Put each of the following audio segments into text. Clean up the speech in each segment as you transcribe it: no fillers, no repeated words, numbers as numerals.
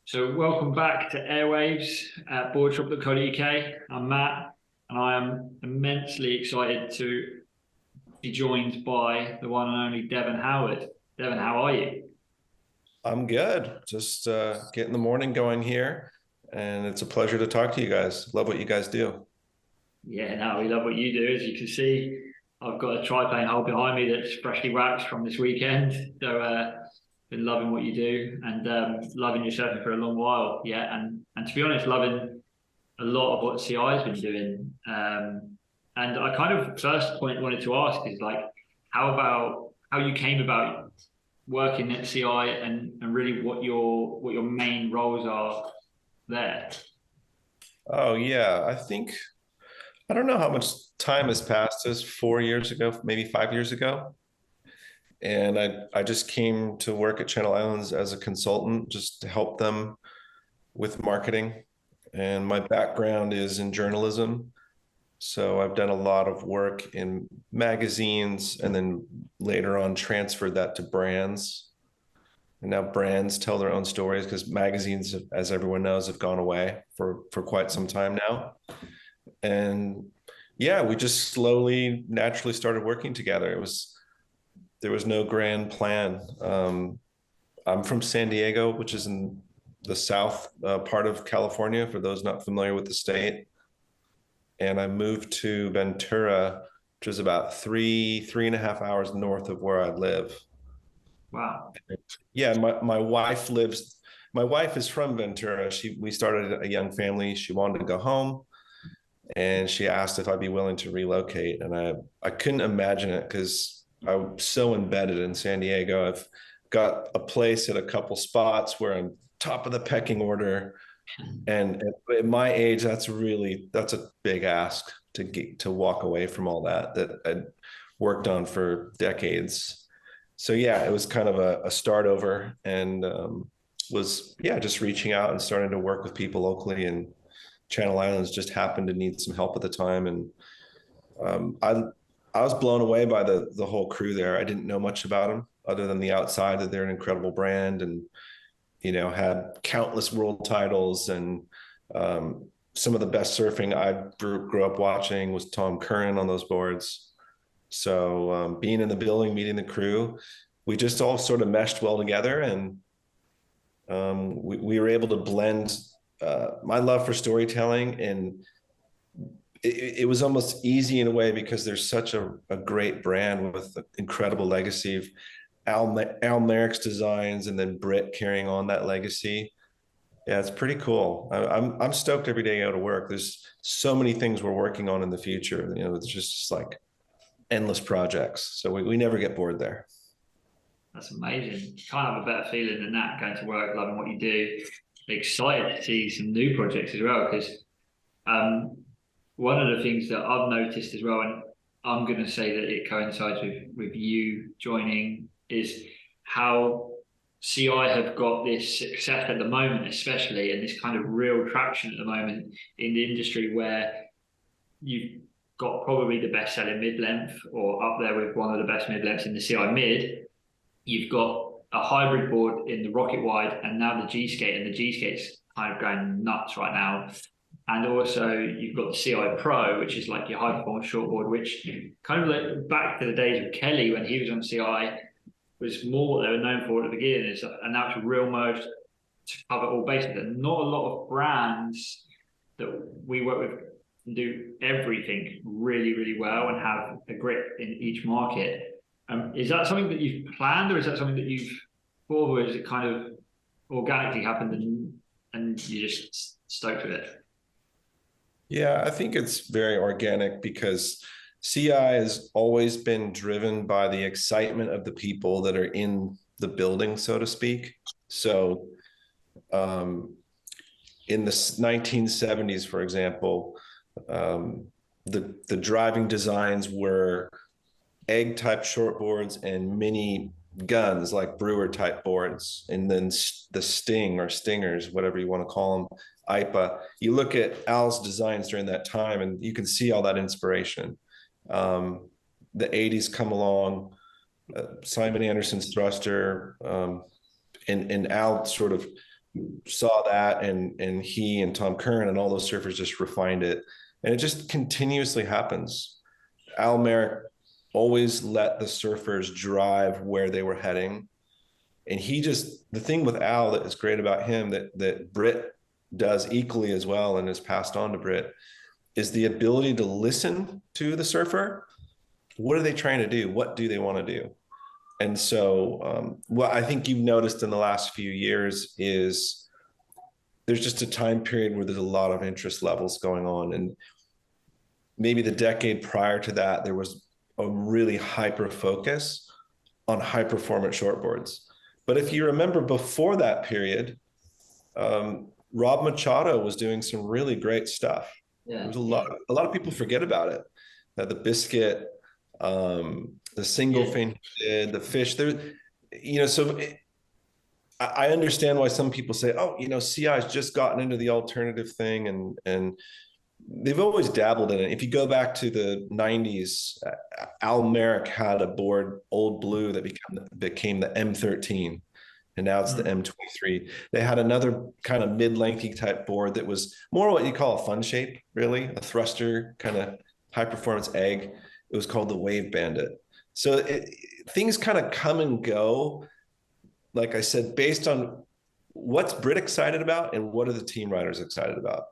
So welcome back to Airwaves at boardshop.co.uk. I'm Matt, and I am immensely excited to be joined by the one and only Devon Howard. Devon, how are you? I'm good. Just getting the morning going here, and it's a pleasure to talk to you guys. Love what you guys do. Yeah, no, we love what you do. As you can see, I've got a triplane hull behind me that's freshly waxed from this weekend. So, been loving what you do and loving your surfing for a long while. Yeah, and to be honest, loving a lot of what CI has been doing. And I kind of first point wanted to ask is like, how you came about working at CI and really what your main roles are there. Oh yeah, I don't know how much time has passed. This 4 years ago, maybe 5 years ago, and I just came to work at Channel Islands as a consultant, just to help them with marketing. And my background is in journalism, so I've done a lot of work in magazines, and then later on transferred that to brands. And now brands tell their own stories because magazines, as everyone knows, have gone away for quite some time now. And yeah, we just slowly, naturally started working together. There was no grand plan. I'm from San Diego, which is in the south part of California, for those not familiar with the state. And I moved to Ventura, which is about 3.5 hours north of where I live. Wow. Yeah, my wife is from Ventura. We started a young family. She wanted to go home, and she asked if I'd be willing to relocate. And I couldn't imagine it because I'm so embedded in San Diego. I've got a place at a couple spots where I'm top of the pecking order. And at my age, that's a big ask to walk away from all that I'd worked on for decades. So yeah, it was kind of a start over, and was yeah just reaching out and starting to work with people locally. And Channel Islands just happened to need some help at the time, and um, I I was blown away by the whole crew there. I didn't know much about them other than the outside, that they're an incredible brand, and had countless world titles. And some of the best surfing I grew up watching was Tom Curran on those boards. So being in the building, meeting the crew, we just all sort of meshed well together. And we were able to blend my love for storytelling, and it was almost easy in a way because there's such a great brand with an incredible legacy of Al Merrick's designs, and then Britt carrying on that legacy. Yeah, it's pretty cool. I'm stoked every day I go to work. There's so many things we're working on in the future. It's just like endless projects. So we never get bored there. That's amazing. Can't have a better feeling than that, going to work, loving what you do. Excited to see some new projects as well, because um, one of the things that I've noticed as well, and I'm going to say that it coincides with you joining, is how CI have got this success at the moment, especially, and this kind of real traction at the moment in the industry, where you've got probably the best selling mid length, or up there with one of the best mid lengths in the CI mid. You've got a hybrid board in the Rocket Wide, and now the G Skate, and the G Skate's kind of going nuts right now. And also you've got the CI Pro, which is like your high performance shortboard, which kind of like back to the days of Kelly when he was on CI, was more what they were known for at the beginning. It's an actual real mode to cover all bases. And not a lot of brands that we work with can do everything really, really well and have a grip in each market. Is that something that you've planned, or is that something that you've thought, or is it kind of organically happened and you're just stoked with it? Yeah, I think it's very organic because CI has always been driven by the excitement of the people that are in the building, so to speak. So um, in the 1970s, for example, um, the driving designs were egg type shortboards and mini guns like brewer type boards, and then the sting or stingers, whatever you want to call them, IPA. You look at Al's designs during that time and you can see all that inspiration. The 80s come along, Simon Anderson's thruster, and Al sort of saw that, and he and Tom Curran and all those surfers just refined it, and it just continuously happens. Al Merrick always let the surfers drive where they were heading, and the thing with Al that is great about him, that Britt does equally as well and is passed on to Britt, is the ability to listen to the surfer. What are they trying to do? What do they want to do? And so what I think you've noticed in the last few years is there's just a time period where there's a lot of interest levels going on. And maybe the decade prior to that, there was a really hyper focus on high performance shortboards. But if you remember before that period, Rob Machado was doing some really great stuff. Yeah. There was a lot of people forget about it. The biscuit, the single fin, the fish there, so I understand why some people say, oh, CI's just gotten into the alternative thing, and they've always dabbled in it. If you go back to the 90s, Al Merrick had a board, Old Blue, that became the M13, and now it's the M23. They had another kind of mid-lengthy type board that was more what you call a fun shape, really, a thruster kind of high performance egg. It was called the Wave Bandit. So things kind of come and go, like I said, based on what's Britt excited about and what are the team riders excited about.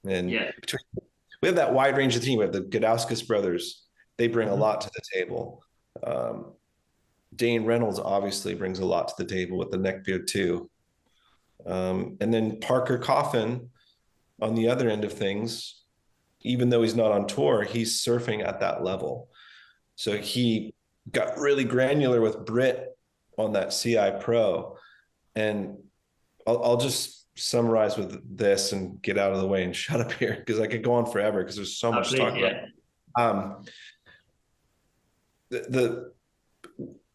And we have that wide range of team. We have the Gudauskas brothers. They bring a lot to the table. Dane Reynolds obviously brings a lot to the table with the neckbeard too. And then Parker Coffin on the other end of things, even though he's not on tour, he's surfing at that level. So he got really granular with Britt on that CI Pro. And I'll just summarize with this and get out of the way and shut up here, because I could go on forever because there's so much to talk about. The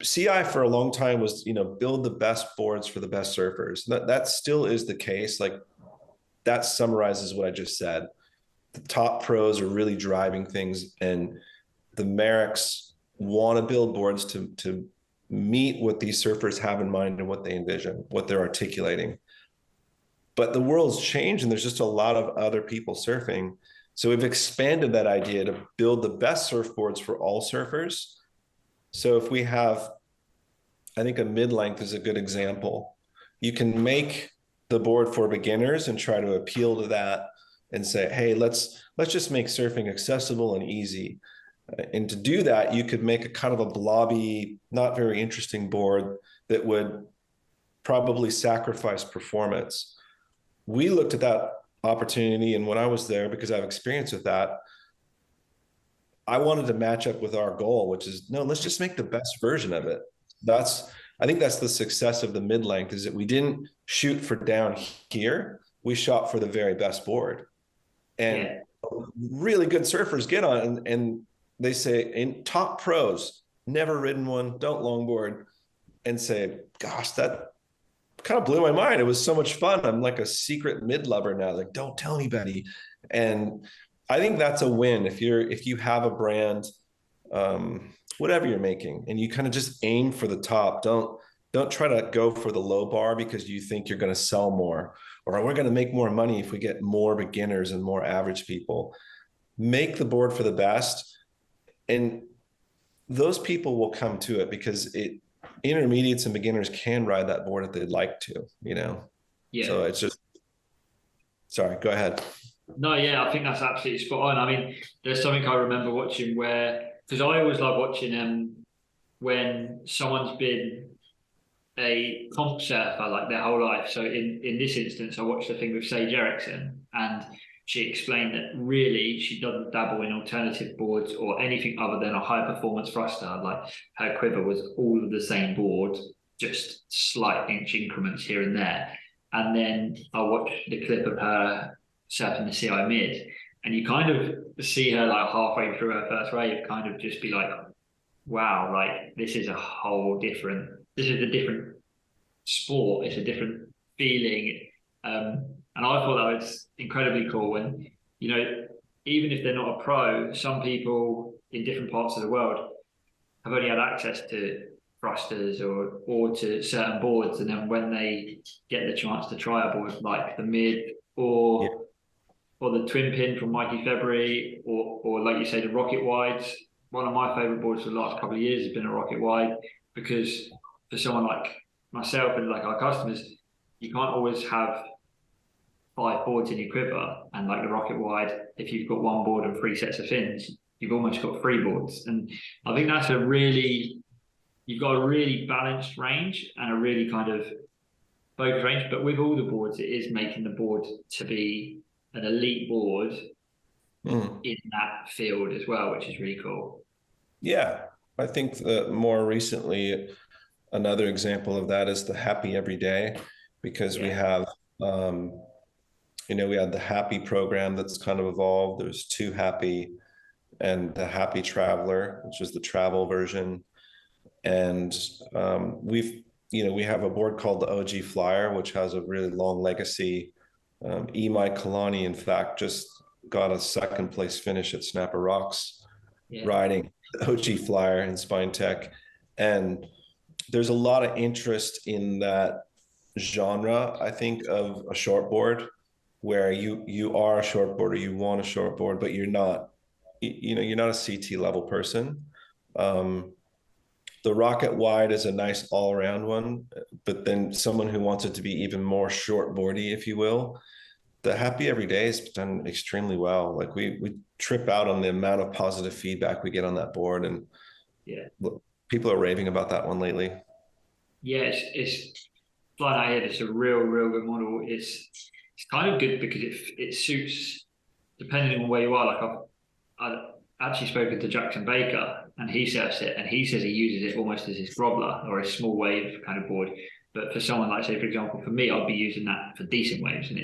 CI for a long time was, build the best boards for the best surfers. That still is the case. Like, that summarizes what I just said. The top pros are really driving things, and the Merricks want to build boards to meet what these surfers have in mind and what they envision, what they're articulating. But the world's changed, and there's just a lot of other people surfing. So we've expanded that idea to build the best surfboards for all surfers. So if we have, I think a mid-length is a good example. You can make the board for beginners and try to appeal to that and say, hey, let's just make surfing accessible and easy. And to do that, you could make a kind of a blobby, not very interesting board that would probably sacrifice performance. We looked at that opportunity, and when I was there, because I have experience with that, I wanted to match up with our goal, which is, no, let's just make the best version of it. I think that's the success of the mid-length, is that we didn't shoot for down here. We shot for the very best board. And really good surfers get on and they say, in top pros, never ridden one, don't longboard, and say, gosh, that kind of blew my mind. It was so much fun. I'm like a secret mid-lover now. Like, don't tell anybody. And I think that's a win if you have a brand, whatever you're making, and you kind of just aim for the top. Don't try to go for the low bar because you think you're going to sell more, or we're going to make more money if we get more beginners and more average people. Make the board for the best, and those people will come to it because intermediates and beginners can ride that board if they'd like to, So it's just, sorry, go ahead. No, yeah, I think that's absolutely spot on. I mean, there's something I remember watching because I always love watching when someone's been a comp surfer like their whole life. So in this instance, I watched the thing with Sage Ericsson, and she explained that really she doesn't dabble in alternative boards or anything other than a high performance thruster. Like, her Quiver was all of the same board, just slight inch increments here and there. And then I watched the clip of her surfing the CI mid, and you kind of see her like halfway through her first wave kind of just be like, wow, like this is a different sport. It's a different feeling. And I thought that was incredibly cool. And, even if they're not a pro, some people in different parts of the world have only had access to thrusters or to certain boards, and then when they get the chance to try a board like the mid Yeah. or the twin pin from Mikey February, or like you say, the rocket wides. One of my favorite boards for the last couple of years has been a rocket wide, because for someone like myself and like our customers, you can't always have 5 boards in your quiver, and like the rocket wide, if you've got one board and 3 sets of fins, you've almost got 3 boards. And I think that's you've got a really balanced range and a really kind of focused range. But with all the boards, it is making the board to be an elite board in that field as well, which is really cool. Yeah, I think that more recently, another example of that is the Happy Every Day, because we have, we had the Happy program that's kind of evolved. There's Too Happy and the Happy Traveler, which is the travel version. And we have a board called the OG Flyer, which has a really long legacy. Mike Kalani, in fact, just got a second place finish at Snapper Rocks, riding the OG Flyer in Spine Tech. And there's a lot of interest in that genre, I think, of a shortboard, where you are a shortboarder, you want a shortboard, but you're not a CT level person. The Rocket Wide is a nice all-around one, but then someone who wants it to be even more shortboardy, if you will, the Happy Every Day has done extremely well. Like we trip out on the amount of positive feedback we get on that board, and people are raving about that one lately. Yeah, it's flying out here. It's a real good model. It's kind of good because it suits depending on where you are. Like I've actually spoken to Jackson Baker, and he surfs it, and he says he uses it almost as his grobbler or a small wave kind of board. But for someone like, say, for example, for me, I'd be using that for decent waves, and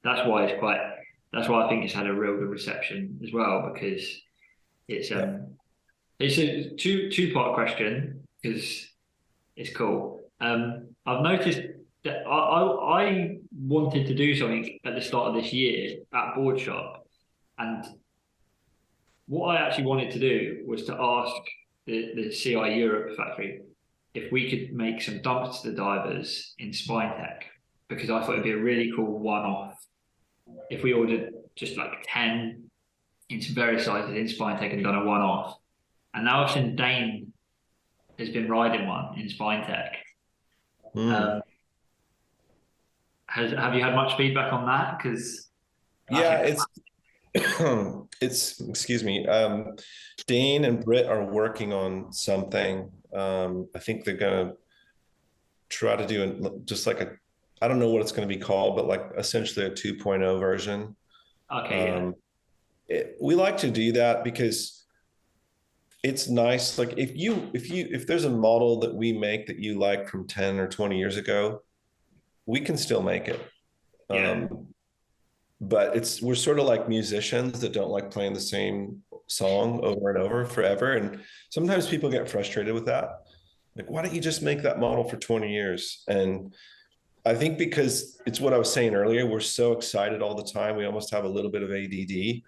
that's why I think it's had a real good reception as well, because it's a two-part question, because it's cool. I've noticed that I wanted to do something at the start of this year at Board Shop, and what I actually wanted to do was to ask the CI Europe factory if we could make some dumpster divers in Spine Tech, because I thought it'd be a really cool one-off if we ordered just like 10 in some various sizes in Spine Tech and done a one-off. And now I've seen Dane has been riding one in Spine Tech. Have you had much feedback on that? Because it's excuse me. Dane and Britt are working on something. I think they're gonna try to do just like I don't know what it's going to be called, but like essentially a 2.0 version. Okay. We like to do that because it's nice. Like if there's a model that we make that you like from 10 or 20 years ago, we can still make it. But we're sort of like musicians that don't like playing the same song over and over forever. And sometimes people get frustrated with that. Like, why don't you just make that model for 20 years? And I think because it's what I was saying earlier, we're so excited all the time. We almost have a little bit of ADD.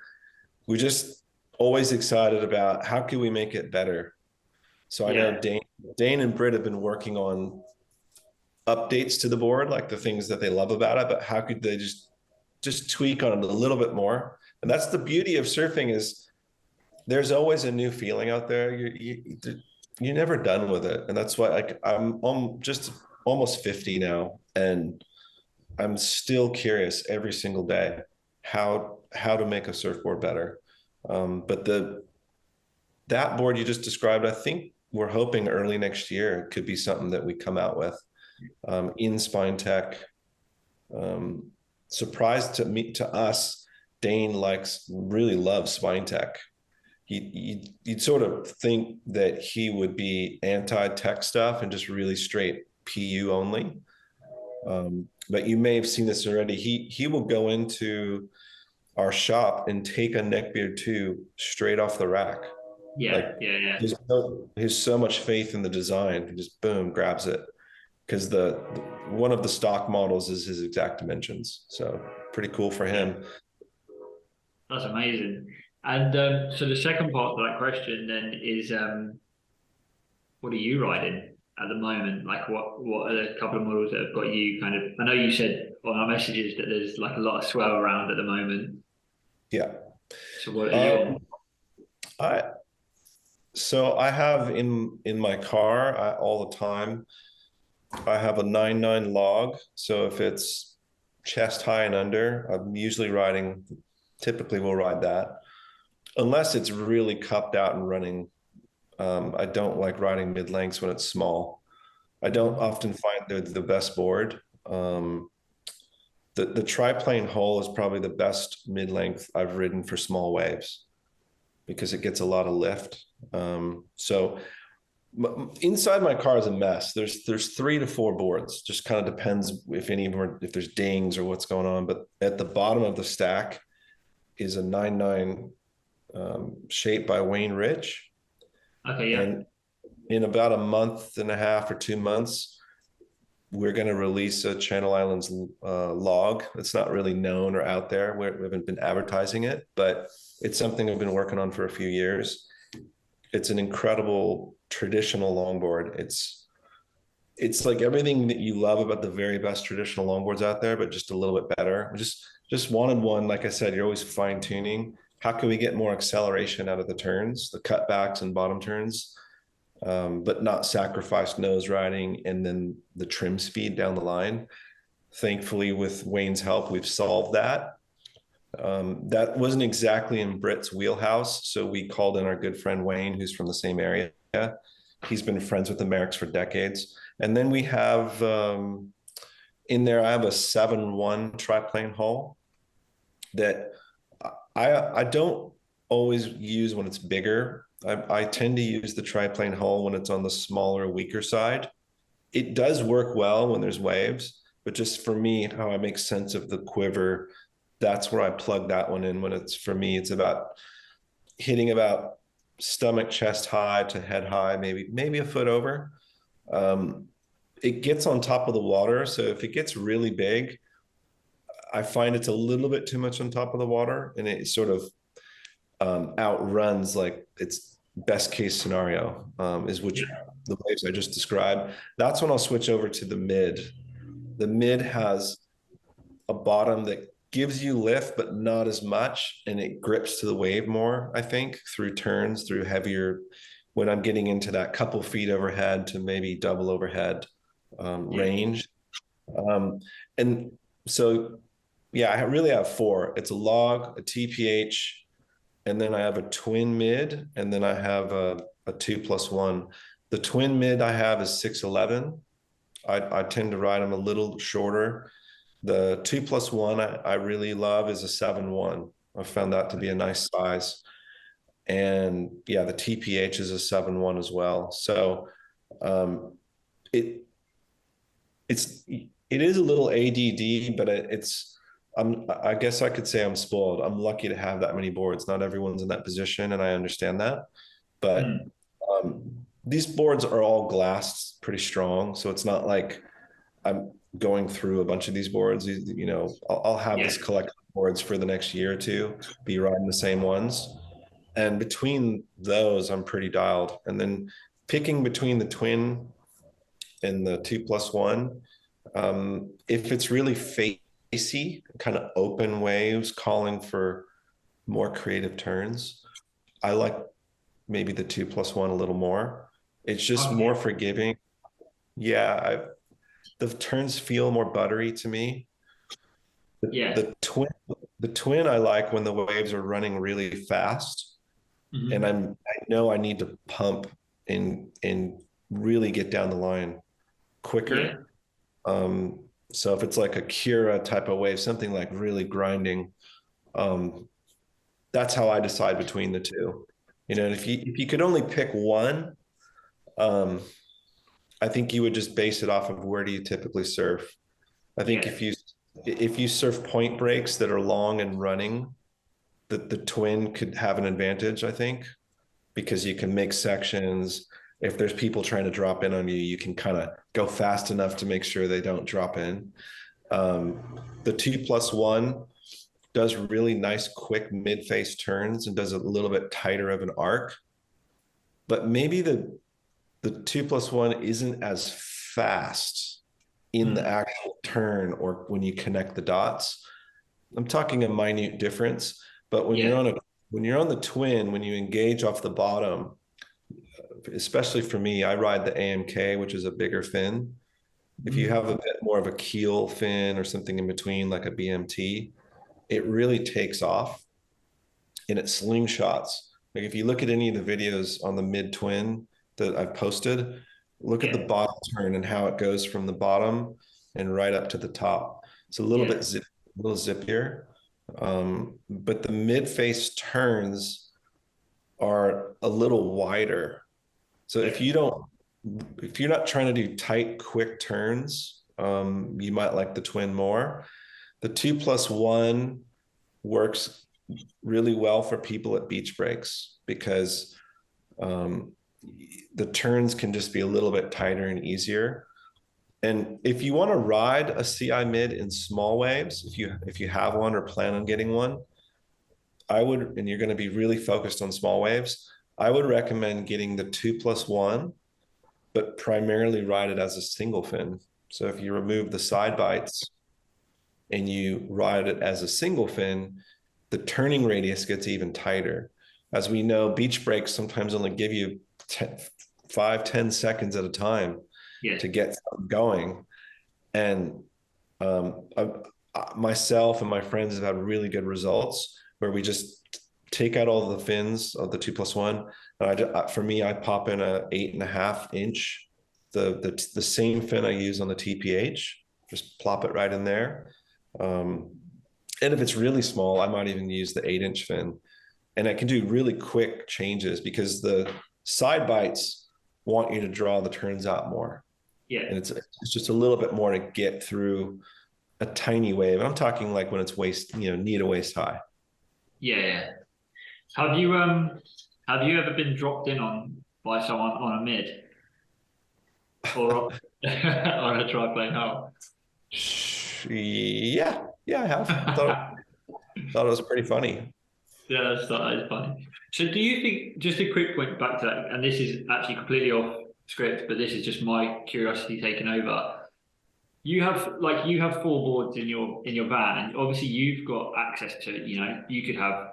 We're just always excited about how can we make it better. So I know Dane and Britt have been working on updates to the board, like the things that they love about it, but how could they just tweak on it a little bit more? And that's the beauty of surfing, is there's always a new feeling out there. You're never done with it. And that's why, like, I'm just almost 50 now, and I'm still curious every single day how to make a surfboard better. But that board you just described, I think we're hoping early next year it could be something that we come out with in Spine Tech. Surprised to us, Dane really loves Spine Tech. You'd sort of think that he would be anti-tech stuff and just really straight PU only. But you may have seen this already. He will go into our shop and take a neckbeard 2 straight off the rack. Yeah. There's so much faith in the design. He just boom grabs it, because one of the stock models is his exact dimensions. So pretty cool for him. That's amazing. And so the second part of that question then is, what are you riding? at the moment? Like what are the couple of models that have got you kind of, I know you said on our messages that there's like a lot of swell around at the moment. Yeah. So what are you Um, on? I so I have in my car all the time. I have a 9.9 log. So if it's chest high and under, I'm usually riding. Typically, we'll ride that unless it's really cupped out and running. I don't like riding mid lengths when it's small. I don't often find they're the best board. The triplane hull is probably the best mid length I've ridden for small waves because it gets a lot of lift. So inside my car is a mess. There's 3 to 4 boards. Just kind of depends if there's dings or what's going on. But at the bottom of the stack is a 9.9 shape by Wayne Rich. Okay, yeah. And in about a month and a half or 2 months, we're going to release a Channel Islands log. It's not really known or out there. We haven't been advertising it, but it's something I've been working on for a few years. It's an incredible traditional longboard. It's like everything that you love about the very best traditional longboards out there, but just a little bit better. Just wanted one. Like I said, you're always fine tuning. How can we get more acceleration out of the turns, the cutbacks and bottom turns, but not sacrifice nose riding and then the trim speed down the line? Thankfully, with Wayne's help, we've solved that. That wasn't exactly in Britt's wheelhouse. So we called in our good friend Wayne, who's from the same area. He's been friends with the Merricks for decades. And then we have in there, I have a 7.1 triplane hull that I don't always use when it's bigger. I tend to use the triplane hull when it's on the smaller, weaker side. It does work well when there's waves, but just for me, how I make sense of the Quiver, that's where I plug that one in. When it's, for me, it's about hitting about stomach, chest high to head high, maybe a foot over. It gets on top of the water. So if it gets really big, I find it's a little bit too much on top of the water, and it sort of outruns like its best case scenario, is which the waves I just described. That's when I'll switch over to the mid. The mid has a bottom that gives you lift, but not as much, and it grips to the wave more, I think, through turns, through heavier, when I'm getting into that couple feet overhead to maybe double overhead range. And so, yeah, I really have 4. It's a log, a TPH, and then I have a twin mid, and then I have a 2+1. The twin mid I have is 6'11". I tend to ride them a little shorter. The 2+1 I really love is a 7.1. I found that to be a nice size. And yeah, the TPH is a 7.1 as well. So it is a little ADD, but I guess I could say I'm spoiled. I'm lucky to have that many boards. Not everyone's in that position, and I understand that. But these boards are all glassed pretty strong, so it's not like I'm going through a bunch of these boards. I'll have this collection of boards for the next year or two, be riding the same ones. And between those, I'm pretty dialed. And then picking between the twin and the 2+1, if it's really facey, kind of open waves, calling for more creative turns, I like maybe the 2+1 a little more. It's just more forgiving. Yeah, the turns feel more buttery to me. The twin I like when the waves are running really fast, and I know I need to pump and really get down the line quicker. So if it's like a Kira type of wave, something like really grinding, that's how I decide between the two. If you could only pick one, I think you would just base it off of where do you typically surf. I think if you surf point breaks that are long and running, the twin could have an advantage, I think, because you can make sections. If there's people trying to drop in on you, you can kind of go fast enough to make sure they don't drop in. The 2+1 does really nice, quick mid-face turns and does a little bit tighter of an arc. But maybe the the 2+1 isn't as fast in the actual turn or when you connect the dots. I'm talking a minute difference, but when Yeah. you're on the twin, when you engage off the bottom, especially for me, I ride the AMK, which is a bigger fin. If you have a bit more of a keel fin or something in between, like a BMT, it really takes off and it slingshots. Like if you look at any of the videos on the mid twin that I've posted, look at the Yeah. bottom turn and how it goes from the bottom and right up to the top. It's a little Yeah. bit a little zippier. But the mid face turns are a little wider. So Yeah. if you're not trying to do tight, quick turns, you might like the twin more. The 2+1 works really well for people at beach breaks because the turns can just be a little bit tighter and easier. And if you want to ride a CI mid in small waves, if you have one or plan on getting one, I would, and you're going to be really focused on small waves, I would recommend getting the 2+1, but primarily ride it as a single fin. So if you remove the side bites and you ride it as a single fin, the turning radius gets even tighter. As we know, beach breaks sometimes only give you 5-10 seconds at a time Yeah. to get going. And myself and my friends have had really good results where we just take out all the fins of the 2+1. And for me, I pop in a 8.5 inch, the same fin I use on the TPH, just plop it right in there. And if it's really small, I might even use the 8-inch fin. And I can do really quick changes because the side bites want you to draw the turns out more. Yeah. And it's just a little bit more to get through a tiny wave. And I'm talking like when it's knee to waist high. Yeah. Yeah. Have you ever been dropped in on by someone on a mid or on a triplane hull? Yeah, I have. Thought it was pretty funny. Yeah, that is funny. So do you think, just a quick point back to that, and this is actually completely off script, but this is just my curiosity taking over. You have four boards in your van, and obviously you've got access to, you could have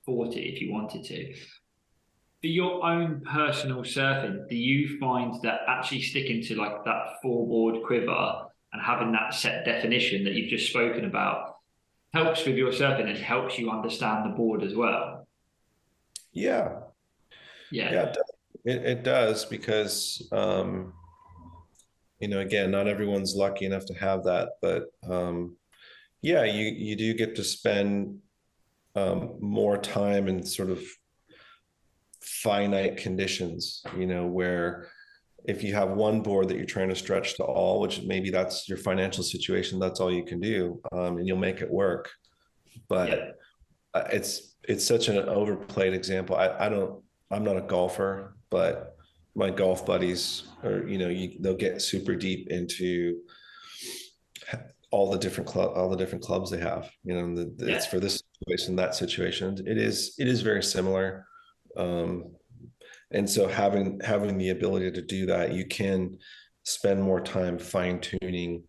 40 if you wanted to. For your own personal surfing, do you find that actually sticking to like that four board quiver and having that set definition that you've just spoken about helps with your surfing and helps you understand the board as well? Yeah, Yeah. it does because again, not everyone's lucky enough to have that, but yeah, you do get to spend more time in sort of finite conditions, where if you have one board that you're trying to stretch to all, which maybe that's your financial situation, that's all you can do, and you'll make it work. But it's such an overplayed example. I'm not a golfer, but my golf buddies are, they'll get super deep into all the different clubs they have, and it's for this situation, that situation. It is very similar. And so having the ability to do that, you can spend more time fine tuning,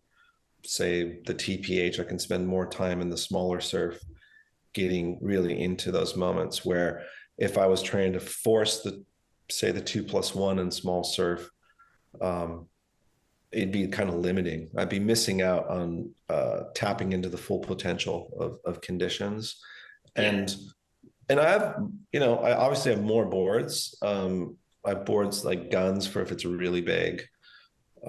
say the TPH. I can spend more time in the smaller surf, getting really into those moments where if I was trying to force the 2+1 in small surf, it'd be kind of limiting. I'd be missing out on tapping into the full potential of conditions. And I have, I obviously have more boards. I have boards like guns for if it's really big.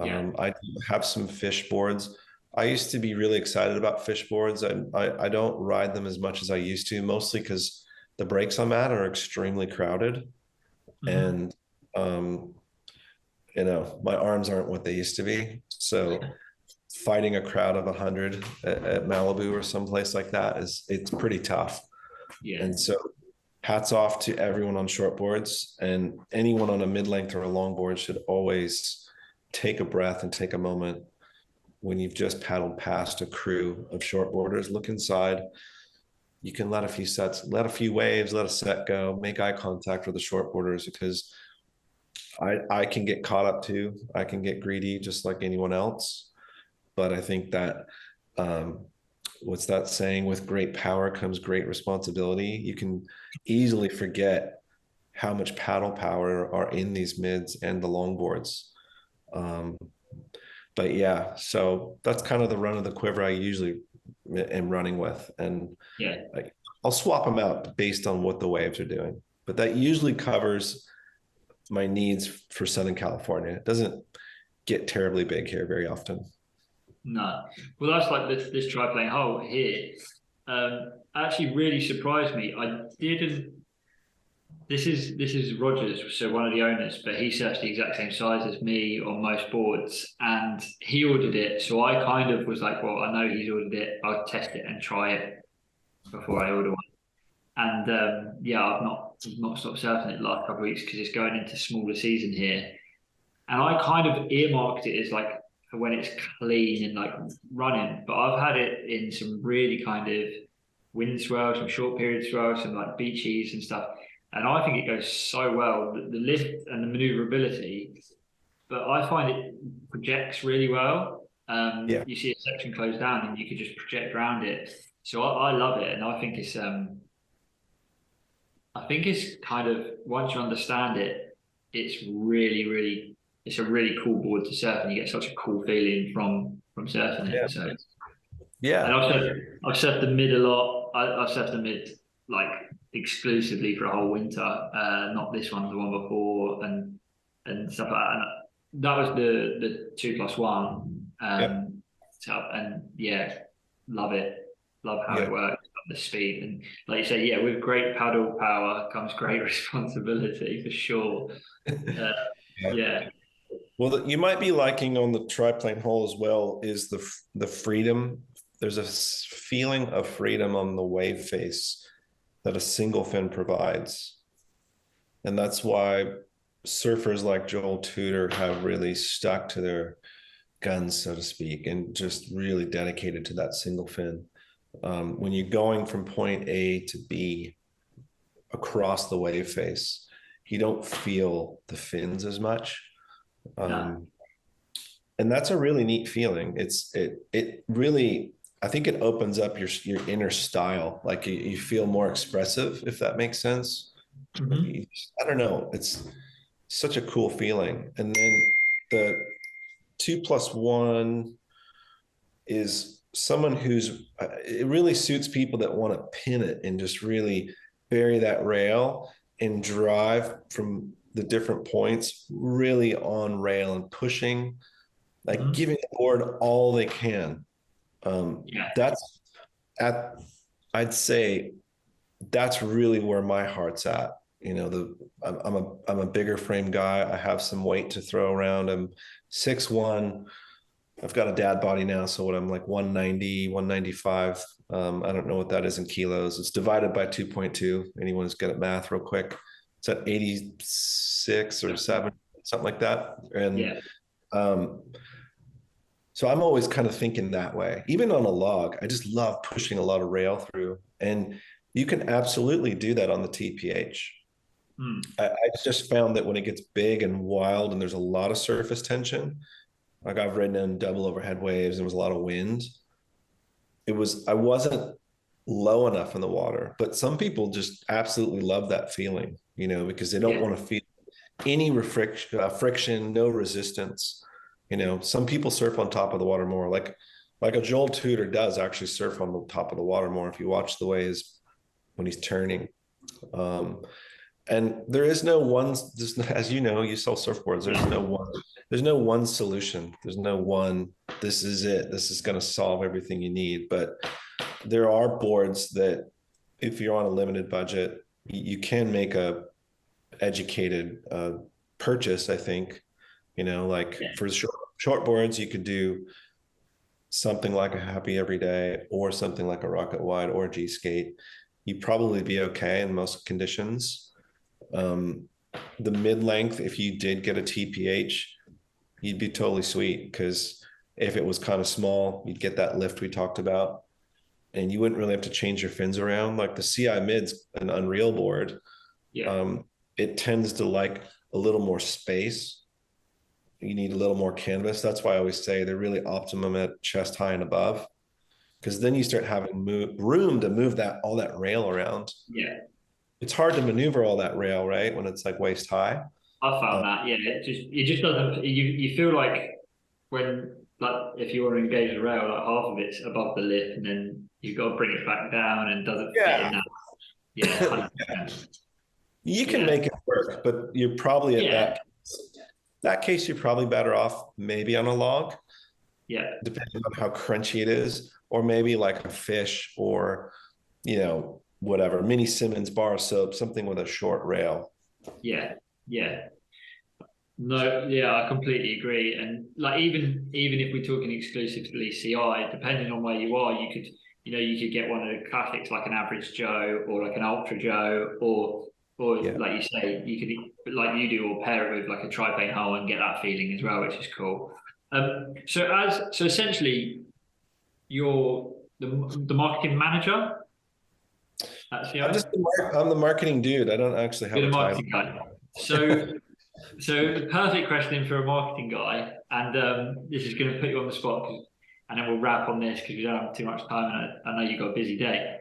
I have some fish boards. I used to be really excited about fish boards. I don't ride them as much as I used to, mostly because the breaks I'm at are extremely crowded. And, my arms aren't what they used to be. So fighting a crowd of 100 at Malibu or someplace like that it's pretty tough. Yeah. And so hats off to everyone on shortboards, and anyone on a mid-length or a longboard should always take a breath and take a moment when you've just paddled past a crew of shortboarders. Look inside. You can let a few waves, let a set go, make eye contact with the shortboarders, because I can get caught up too. I can get greedy just like anyone else. But I think that what's that saying? With great power comes great responsibility. You can easily forget how much paddle power are in these mids and the longboards. But yeah, so that's kind of the run of the Quiver I usually am running with. And Yeah. I'll swap them out based on what the waves are doing. But that usually covers my needs for Southern California. It doesn't get terribly big here very often. No. Well, that's like this triplane hole here. Actually really surprised me. I didn't. This is Rogers, so one of the owners, but he surfs the exact same size as me on most boards, and he ordered it. So I kind of was like, well, I know he's ordered it. I'll test it and try it before I order one. And yeah, I've not stopped surfing it the last couple of weeks because it's going into smaller season here. And I kind of earmarked it as like for when it's clean and like running. But I've had it in some really kind of wind swells, some short period swells, some like beaches and stuff. And I think it goes so well, the lift and the maneuverability. But I find it projects really well. Yeah. You see a section closed down and you could just project around it. So I love it, and I think it's kind of, once you understand it, it's it's a really cool board to surf, and you get such a cool feeling from surfing Yeah. it. So, and Yeah. I've surfed the mid a lot. I've surfed the mid like exclusively for a whole winter. Not this one, the one before, and stuff like that. And that was the 2+1. Yep. So, and yeah, love it. Love how Yeah. it works, love the speed, and like you say, yeah, with great paddle power comes great responsibility for sure. Uh, Yeah. yeah, Well, you might be liking on the triplane hole as well is the freedom. There's a feeling of freedom on the wave face that a single fin provides. And that's why surfers like Joel Tudor have really stuck to their guns, so to speak, and just really dedicated to that single fin. When you're going from point A to B across the wave face, you don't feel the fins as much. no, And that's a really neat feeling. It really, I think it opens up your inner style. Like you feel more expressive, if that makes sense. Like hmm I don't know. It's such a cool feeling. And then the 2+1 is someone who's it really suits people that want to pin it and just really bury that rail and drive from the different points really on rail and pushing, like hmm giving the board all they can. yeah, That's at, I'd say that's really where my heart's at. You know, I'm a bigger frame guy. I have some weight to throw around. I'm 6'1". I've got a dad body now, so what I'm like 190, 195. I don't know what that is in kilos. It's divided by 2.2. Anyone who's good at math, real quick. It's at 86 or 7, something like that. And yeah, um, so I'm always kind of thinking that way. Even on a log, I just love pushing a lot of rail through. And you can absolutely do that on the TPH. mm. I just found that when it gets big and wild and there's a lot of surface tension, like I've ridden in double overhead waves, there was a lot of wind. I wasn't low enough in the water, but some people just absolutely love that feeling, because they don't Yeah, want to feel any friction, no resistance. Some people surf on top of the water more, like a Joel Tudor does actually surf on the top of the water more if you watch the waves when he's turning. And there is no one, just as you know, you sell surfboards. There's no one solution. There's no one, this is it. This is going to solve everything you need. But there are boards that if you're on a limited budget, you can make a educated purchase, I think. Like yeah, for short boards, you could do something like a Happy Every Day or something like a Rocket Wide or a G Skate. You'd probably be okay in most conditions. The mid length, if you did get a TPH, you'd be totally sweet, because if it was kind of small, you'd get that lift we talked about, and you wouldn't really have to change your fins around. Like the CI mid's an Unreal board. yeah, It tends to like a little more space. You need a little more canvas. That's why I always say they're really optimum at chest high and above, because then you start having room to move all that rail around. Yeah. It's hard to maneuver all that rail, right? When it's like waist high. I found that, yeah, it just doesn't, you feel like when, like, if you want to engage the rail, like half of it's above the lip and then you've got to bring it back down and doesn't fit in that. Yeah, 100%. You can make it work, but you're probably at that case, you're probably better off maybe on a log. Yeah. Depending on how crunchy it is, or maybe like a fish or, whatever, mini Simmons bar of soap, something with a short rail. Yeah. Yeah. No, yeah, I completely agree. And like even if we're talking exclusively CI, depending on where you are, you could get one of the classics like an Average Joe or like an Ultra Joe, or like you say, you could, like you do, or pair it with like a tri-pane hull and get that feeling as well, which is cool. So essentially, you're the marketing manager. I'm the marketing dude. I don't actually have a marketing guy. So the perfect question for a marketing guy, and this is going to put you on the spot, and then we'll wrap on this because we don't have too much time, and I know you've got a busy day.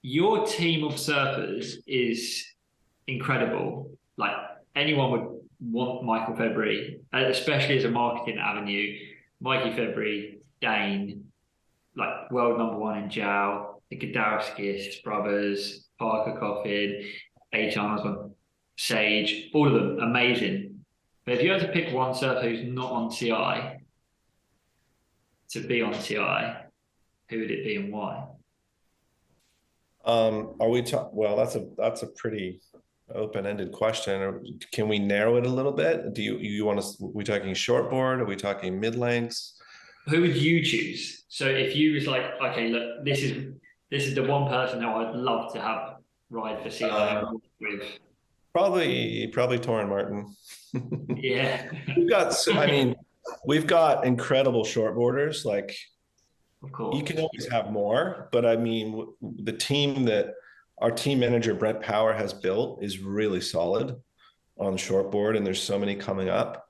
Your team of surfers is incredible. Like anyone would want Michael February, especially as a marketing avenue. Mikey February, Dane, like world #1 in Jow, the Godowskis brothers, Parker Coffin, H. Sage, all of them amazing. But if you had to pick one surfer who's not on CI to be on CI, who would it be and why? Well, that's a pretty open-ended question. Can we narrow it a little bit? Do you want to? Are we talking shortboard? Are we talking mid lengths? Who would you choose? So if you was like, okay, look, this is the one person who I'd love to have ride for CI with. Probably Torren Martin. Yeah. We've got incredible shortboarders. Like, of course, you can always have more, but I mean, the team that our team manager Brent Power has built is really solid on shortboard, and there's so many coming up.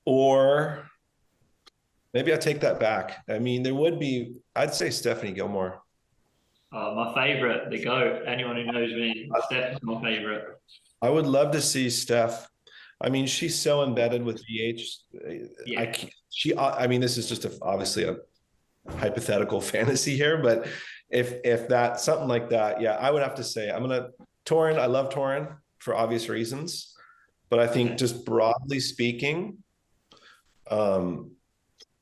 Or maybe I take that back. I mean, I'd say Stephanie Gilmore. My favorite, the GOAT. Anyone who knows me, Steph is my favorite. I would love to see Steph. I mean, she's so embedded with GH. Yeah. I mean, this is just obviously a hypothetical fantasy here, but if that something like that, yeah, I would have to say Torren. I love Torren for obvious reasons, but I think just broadly speaking,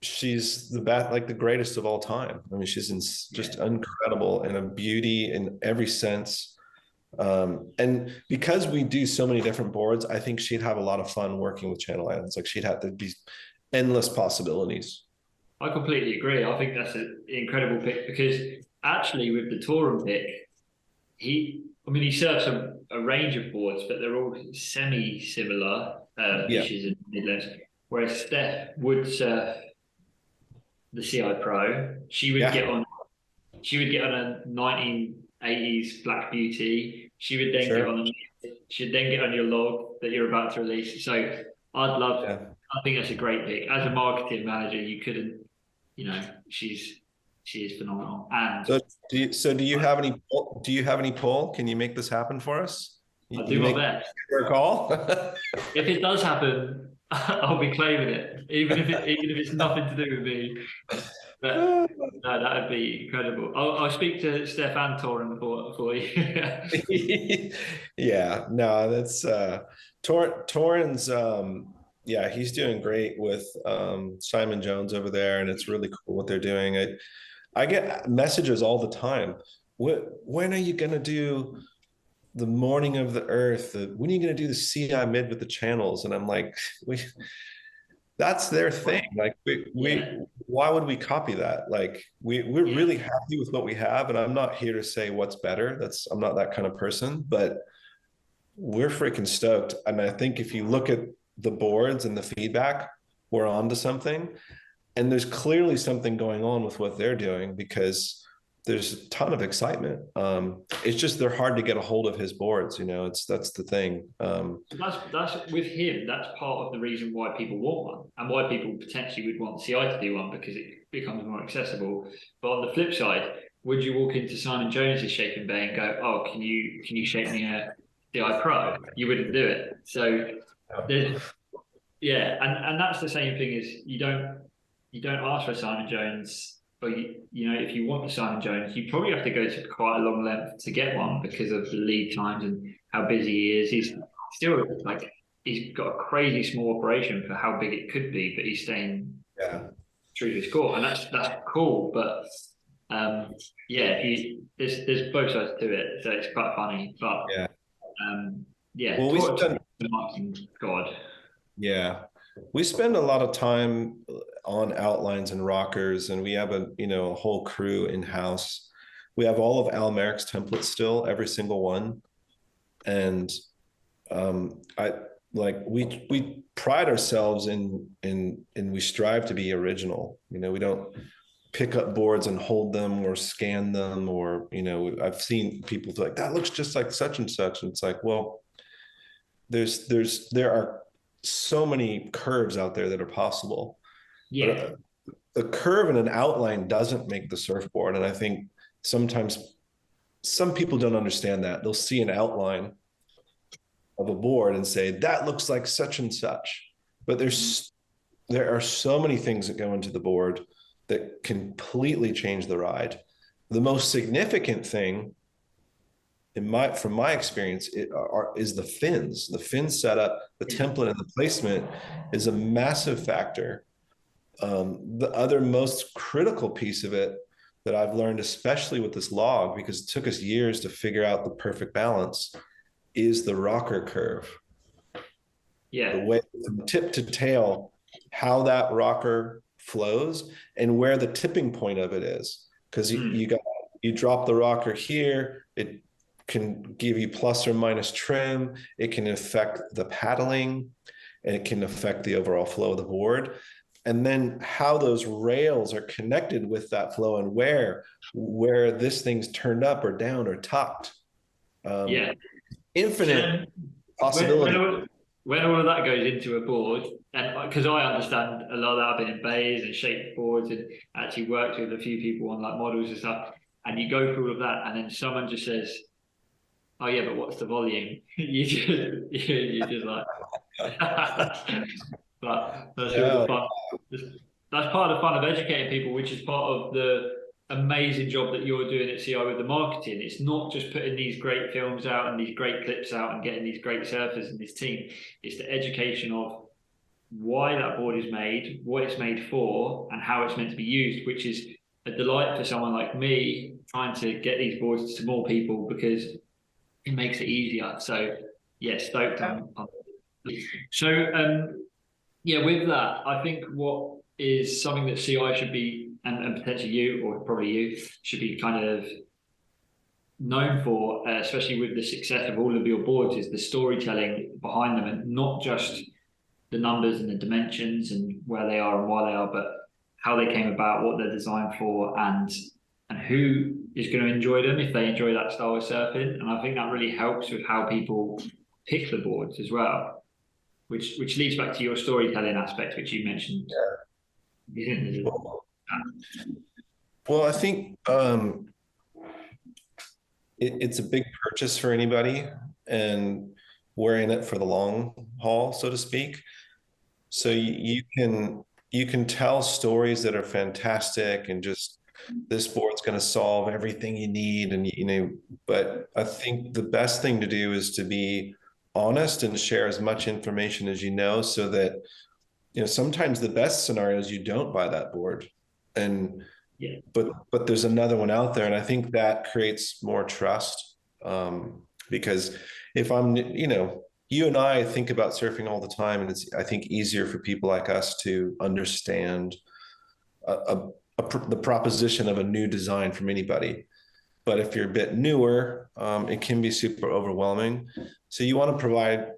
she's the best, like the greatest of all time. I mean, she's just incredible and a beauty in every sense. And because we do so many different boards, I think she'd have a lot of fun working with Channel Islands. Like she'd have to be endless possibilities. I completely agree. I think that's an incredible pick because actually with the Torum pick, he surfs a range of boards, but they're all semi-similar fishes and mid-lengths. Whereas Steph would surf the CI Pro. She would get on a 1980s Black Beauty. She would then get on your log that you're about to release. So I think that's a great pick. As a marketing manager, you couldn't, she is phenomenal. And do you have any poll? Can you make this happen for us? I'll do my best. Call. If it does happen, I'll be claiming it, even if it's nothing to do with me. But no, that would be incredible. I'll speak to Stefan Torren for you. Yeah, no, that's Torren's. He's doing great with Simon Jones over there, and it's really cool what they're doing. I get messages all the time. When are you going to do the Morning of the Earth? When are you going to do the CI mid with the channels? And I'm like, that's their thing. Like why would we copy that? Like we're really happy with what we have. And I'm not here to say what's better. I'm not that kind of person, but we're freaking stoked. And I think if you look at the boards and the feedback, we're on to something. And there's clearly something going on with what they're doing because there's a ton of excitement. It's just they're hard to get a hold of his boards. That's the thing. That's with him. That's part of the reason why people want one, and why people potentially would want CI to do one, because it becomes more accessible. But on the flip side, would you walk into Simon Jones's Shape and Bay and go, "Oh, can you shape me a CI Pro?" You wouldn't do it. So there's and that's the same thing. Is you don't ask for a Simon Jones. But if you want the Simon Jones, you probably have to go to quite a long length to get one because of the lead times and how busy he is. He's still he's got a crazy small operation for how big it could be, but he's staying true to his core, and that's cool. But there's both sides to it, so it's quite funny. But God. Yeah, we spend a lot of time on outlines and rockers, and we have a whole crew in house. We have all of Al Merrick's templates still, every single one, and we pride ourselves in we strive to be original. We don't pick up boards and hold them or scan them, or I've seen people like, that looks just like such and such, and it's like, well, there are so many curves out there that are possible. Yeah. But a curve and an outline doesn't make the surfboard. And I think sometimes some people don't understand that. They'll see an outline of a board and say, that looks like such and such. But there are so many things that go into the board that completely change the ride. The most significant thing from my experience, is the fins. The fin setup, the template, and the placement is a massive factor. The other most critical piece of it that I've learned, especially with this log, because it took us years to figure out the perfect balance, is the rocker curve. Yeah. The way from tip to tail, how that rocker flows and where the tipping point of it is. Because you drop the rocker here, it can give you plus or minus trim. It can affect the paddling, and it can affect the overall flow of the board. And then how those rails are connected with that flow, and where this thing's turned up or down or tucked. Infinite possibility. When all of that goes into a board, and because I understand a lot of that, I've been in bays and shaped boards and actually worked with a few people on models and stuff, and you go through all of that, and then someone just says, "Oh yeah, but what's the volume?" you're just like, but that's really fun. That's part of the fun of educating people, which is part of the amazing job that you're doing at CI with the marketing. It's not just putting these great films out and these great clips out and getting these great surfers and this team. It's the education of why that board is made, what it's made for, and how it's meant to be used, which is a delight for someone like me trying to get these boards to more people, because it makes it easier. So stoked on. So with that, I think what is something that CI should be, and potentially you, or probably you, should be kind of known for, especially with the success of all of your boards, is the storytelling behind them, and not just the numbers and the dimensions and where they are and why they are, but how they came about, what they're designed for, and who is going to enjoy them if they enjoy that style of surfing. And I think that really helps with how people pick the boards as well, which leads back to your storytelling aspect, which you mentioned. Well, I think it's a big purchase for anybody, and we're in it for the long haul, so to speak. So you can tell stories that are fantastic, and just, this board's going to solve everything you need, and but I think the best thing to do is to be honest and share as much information as so that sometimes the best scenario is you don't buy that board, and but there's another one out there, and I think that creates more trust, because if I'm you and I think about surfing all the time, and it's, I think, easier for people like us to understand the proposition of a new design from anybody. But if you're a bit newer, it can be super overwhelming. So you want to provide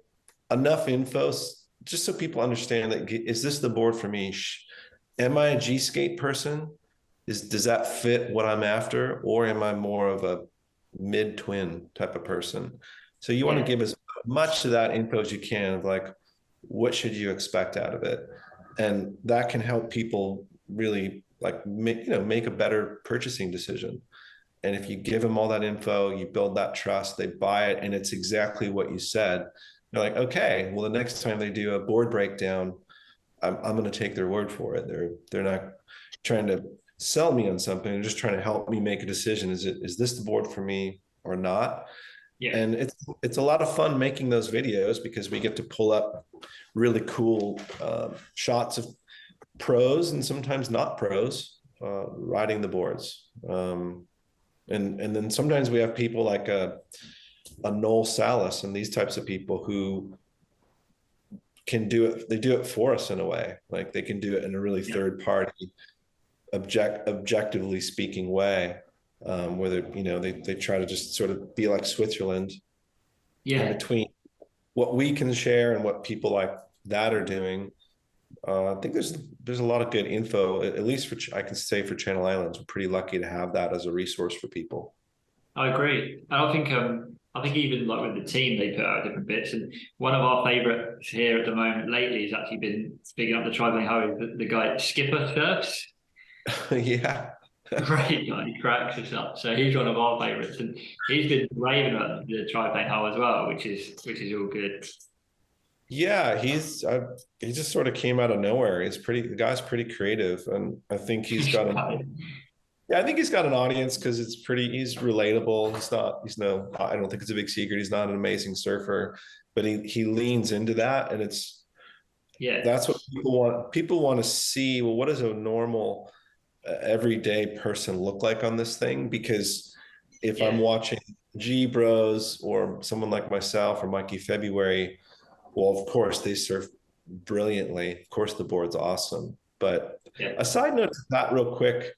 enough info just so people understand that, is this the board for me? Am I a G skate person? does that fit what I'm after, or am I more of a mid-twin type of person? So you want to Yeah. give as much of that info as you can of like, what should you expect out of it? And that can help people really like make a better purchasing decision. And if you give them all that info, you build that trust, they buy it, and it's exactly what you said. They're like, okay, well, the next time they do a board breakdown, I'm going to take their word for it. They're not trying to sell me on something. They're just trying to help me make a decision. Is this the board for me or not? Yeah. And it's a lot of fun making those videos because we get to pull up really cool shots of pros and sometimes not pros riding the boards. And then sometimes we have people like a Noel Salas and these types of people who can do it. They do it for us in a way. Like they can do it in a really third party, objectively speaking way, where they try to just sort of be like Switzerland in Yeah. between what we can share and what people like that are doing. I think there's a lot of good info, at least I can say for Channel Islands. We're pretty lucky to have that as a resource for people. I agree. And I think even like with the team, they put out different bits. And one of our favourites here at the moment lately has actually been speaking up the Tribal Howard, the guy Skipper surfs. Yeah. Great guy, he cracks us up. So he's one of our favourites, and he's been raving about the Tribal Howard as well, which is all good. Yeah, he just sort of came out of nowhere. The guy's pretty creative, and I think yeah, I think he's got an audience because he's relatable. I don't think it's a big secret. He's not an amazing surfer, but he leans into that, and Yeah. that's what people want. People want to see, well, what does a normal everyday person look like on this thing? Because if I'm Yeah. watching G Bros or someone like myself or Mikey February, well, of course they surf brilliantly. Of course the board's awesome. But Yeah. a side note to that real quick,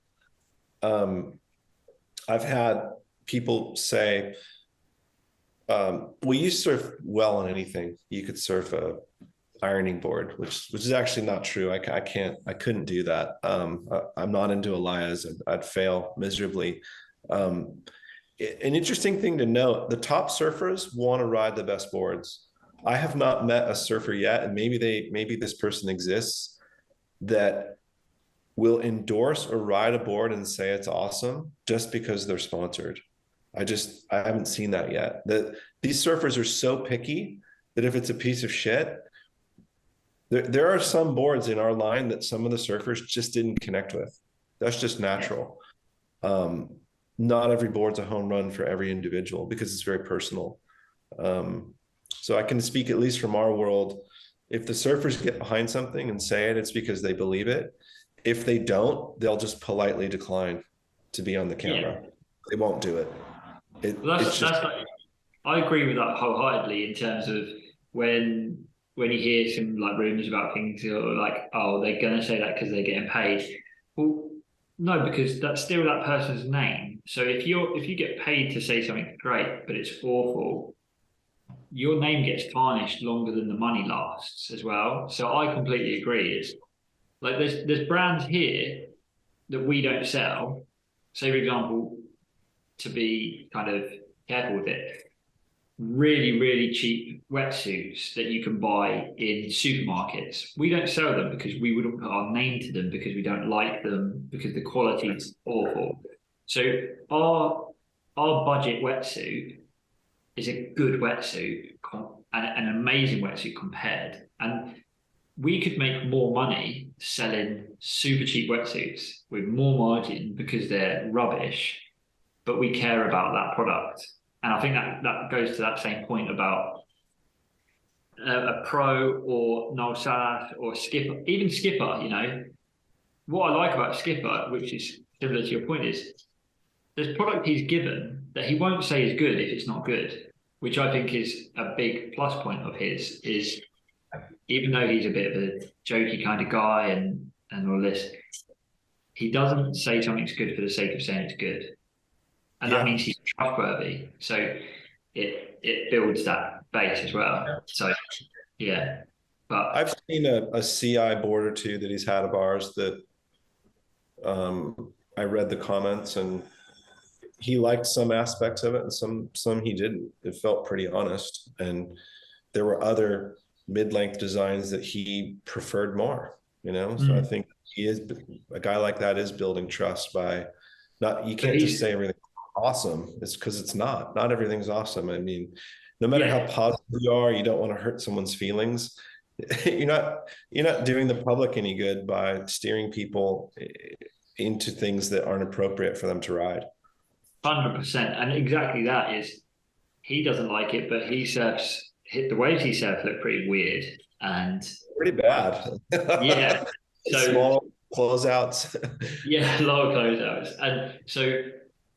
I've had people say, well, you surf well on anything. You could surf a ironing board, which is actually not true. I couldn't do that. I'm not into Elias. I'd fail miserably. An interesting thing to note, the top surfers want to ride the best boards. I have not met a surfer yet, and maybe this person exists, that will endorse or ride a board and say it's awesome just because they're sponsored. I haven't seen that yet. These surfers are so picky that if it's a piece of shit, there are some boards in our line that some of the surfers just didn't connect with. That's just natural. Not every board's a home run for every individual because it's very personal. So I can speak at least from our world. If the surfers get behind something and say it, it's because they believe it. If they don't, they'll just politely decline to be on the camera. Yeah. They won't do it. Well, It's just that's like, I agree with that wholeheartedly in terms of when you hear some like rumors about things or like, oh, they're gonna say that because they're getting paid. Well, no, because that's still that person's name. So if you get paid to say something great, but it's awful, your name gets tarnished longer than the money lasts as well. So I completely agree. It's like there's brands here that we don't sell. Say for example, to be kind of careful with it, really, really cheap wetsuits that you can buy in supermarkets. We don't sell them because we wouldn't put our name to them because we don't like them because the quality is awful. So our budget wetsuit is a good wetsuit and an amazing wetsuit compared. And we could make more money selling super cheap wetsuits with more margin because they're rubbish, but we care about that product. And I think that goes to that same point about a pro or Noel Salas or Skipper, even Skipper, what I like about Skipper, which is similar to your point, is there's product he's given that he won't say is good if it's not good, which I think is a big plus point of his, is even though he's a bit of a jokey kind of guy and all this, he doesn't say something's good for the sake of saying it's good. And that means he's trustworthy. So it builds that base as well. So yeah. But I've seen a CI board or two that he's had of ours that I read the comments, and he liked some aspects of it, and some he didn't. It felt pretty honest, and there were other mid-length designs that he preferred more. So I think he is a guy like that is building trust by not. You can't just say everything's awesome. It's because it's not. Not everything's awesome. I mean, no matter how positive you are, you don't want to hurt someone's feelings. You're not doing the public any good by steering people into things that aren't appropriate for them to ride. 100%, and exactly that is, he doesn't like it, but the waves he surfs look pretty weird and pretty bad. Yeah, so small closeouts. Yeah, a lot of closeouts, and so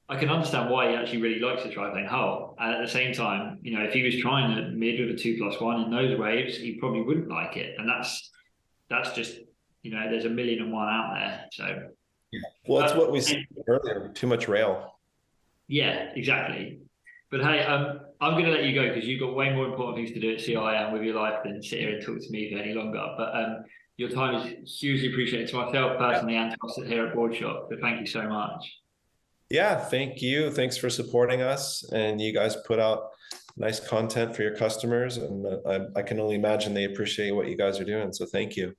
I can understand why he actually really likes the triplane hull. And at the same time, if he was trying a mid with a 2+1 in those waves, he probably wouldn't like it, and that's just there's a million and one out there. So well, it's what we said earlier. Too much rail. Yeah, exactly. But hey, I'm going to let you go because you've got way more important things to do at CIM with your life than sit here and talk to me for any longer. But your time is hugely appreciated to myself personally and to us here at Boardshop. So thank you so much. Yeah, thank you. Thanks for supporting us. And you guys put out nice content for your customers. And I can only imagine they appreciate what you guys are doing. So thank you.